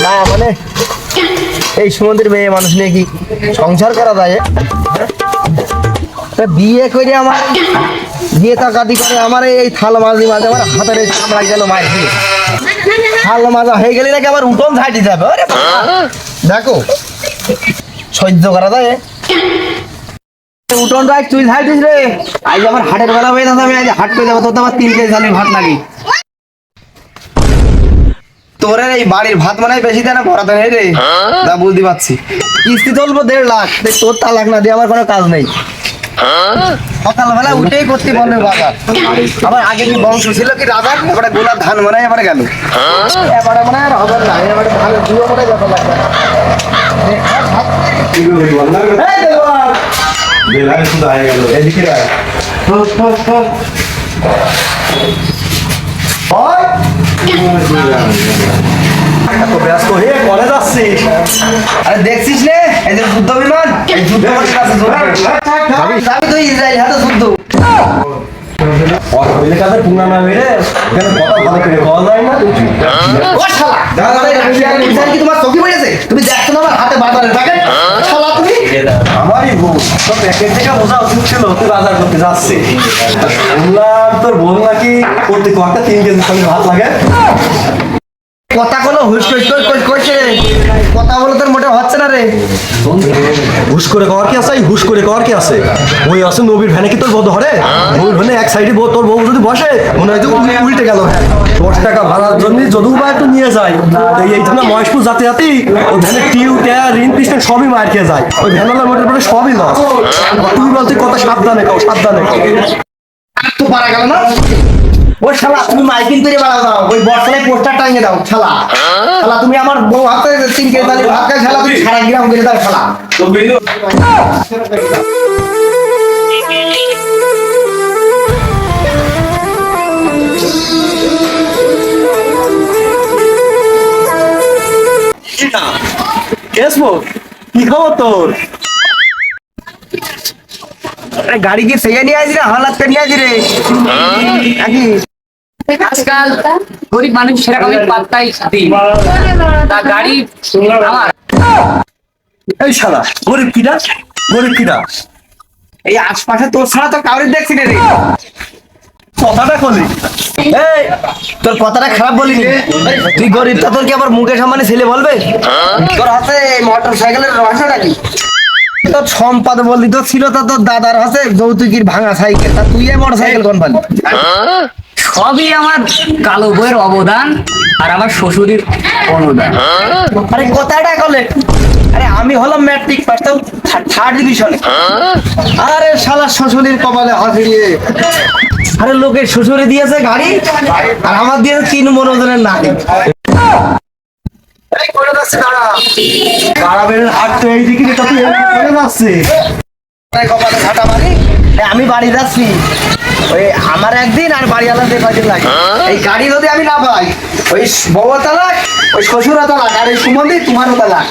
না মানে এই সমুদ্রের মেয়ে মানুষ নিয়ে কি সংসার করা যায়? তা বিয়ে করে আমার বিয়ে তাকাতি করে আমার এই থাল মাঝি মাঝে আমার হাতের চামড়া গেল মায়ের দিয়ে থাল মাজা হয়ে গেলে নাকি আবার উঠোন ঝাঁটি যাবে। আরে দেখো সহ্য করা যায়? উঠোন রাখ তুই ঝাঁটিস রে। আজ আমার হাটের বেলা হয়ে যাবে, আমি আজ হাট করে যাবো, তো আমার 3 কেজি চালের ভাত লাগে। তোর এই বাড়ির ভাত মানে বেশি দেয় না, ভরাতে নেই রে, তা বুঝতে পারছি। কিস্তি তুলবো 1.5 লাখ, তোর তালাক না দিয়ে আমার কোনো কাজ নেই। সকালবেলা উঠেই করতে পারবে বাজার। আবার আগে কি বংশ ছিল কি রাজার, এবারে গোলার ধান মনে হয় এবারে গেল, এবারে মনে হয় আর হবে না, এবারে ধান দুয়ো মনে যাবে লাগবে। এত ব্যস্ত হয়ে কলে যাচ্ছিস? আরে দেখছিস রে এই যে যুদ্ধ বিমান, এই যুদ্ধ তো ইসরায়েল হাতে যুদ্ধ। তুমি দেখছো না আমার হাতে বাজারের প্যাকেট? আমারই ভুল, তোর প্যাকেট থেকে বোঝা উচিত ছিল তুই বাজার করতে যাচ্ছি। শুনলাম তোর বোন নাকি প্রতি কয়েকটা 3 কেজি সঙ্গে ভাত লাগে। কথা কোনো হুশ করছে, কথা বলে তোর মোটে হচ্ছে না রে। হুশ করে কর কি আছে? হুশ করে কর কি আছে? ওই আছে নবীর ভ্যানে কি তোর বউ ধরে? নবীর ভ্যানে এক সাইডে তোর বউ যদি বসে মনে হয় যে উল্টে গেল। 10 টাকা ভাড়ার জন্য যদু বা একটু নিয়ে যায়, এই ধরনের মহেশপুর যাতে যাতেই ওই ভ্যানে টিউ টায়ার রিন পিস্টন সবই মার খেয়ে যায়। ওই ভ্যানওয়ালার মোটের পরে সবই লস। তুই বলতে কথা সাবধানে খাও, সাবধানে খাও। তো পারা গেল না ওই শালা, তুমি মাইকিং করে বাড়াও দাও, ওই বর্ষায় পোস্টার টাঙিয়ে দাও শালা। শালা তুমি আমার বউ হাতে 3 কেজি চালের ভাত খাই, শালা তুমি সারা গ্রাম করে দাও শালা। কি খবর তোর? গাড়ি কি সেগে নিয়ে আসি রে, হালাত করে নিয়ে আসি রে নাকি? আজকাল গরিব মানুষ সেরকম পাত্তাই দিই তা গাড়ি আমার। এই শালা গরিব কিটা, গরিব কিটা? এই আশপাশে তোর ছাড়া তো কাউরে দেখছি না রে। কথাটা বলি, এই তোর কথাটা খারাপ বলিনি, তুই গরিবটা তোর কি আবার মুখে সামনে ছেলে বলবে? তোর হাতে মোটর সাইকেলের রহস্য নাকি? তোর সম্পাদ বললি তো ছিল, তা তোর দাদার হাতে যৌতুকির ভাঙা সাইকেল, তা তুই মোটর সাইকেল কোন পালি? সবই আমার কালো বইয়ের অবদান আর আমার শ্বশুরের অনুদান। আরে কথাটা বলে, আরে আমি হলাম ম্যাট্রিক পাস, তো 3rd ডিভিশনে। আরে শালা শ্বশুরের কপালে হাসিয়ে, আরে লোকের শ্বশুরে দিয়েছে গাড়ি আর আমার দিয়েছে 3 মনোজনের নারী। এই করে যাচ্ছে দাঁড়া, গাড়াবের হাট তো এইদিকে তো তুই চলে যাচ্ছিস। কপালে ঘাটা মারি, আমি বাড়ি যাচ্ছি। ওই আমার একদিন আর বাড়িওয়ালা 2 দিন লাগে। এই গাড়ি যদি আমি না পাই, ওই বউ তালাক, ওই শ্বশুর তালাক, আর এই সুমন্দি তোমারও তালাক।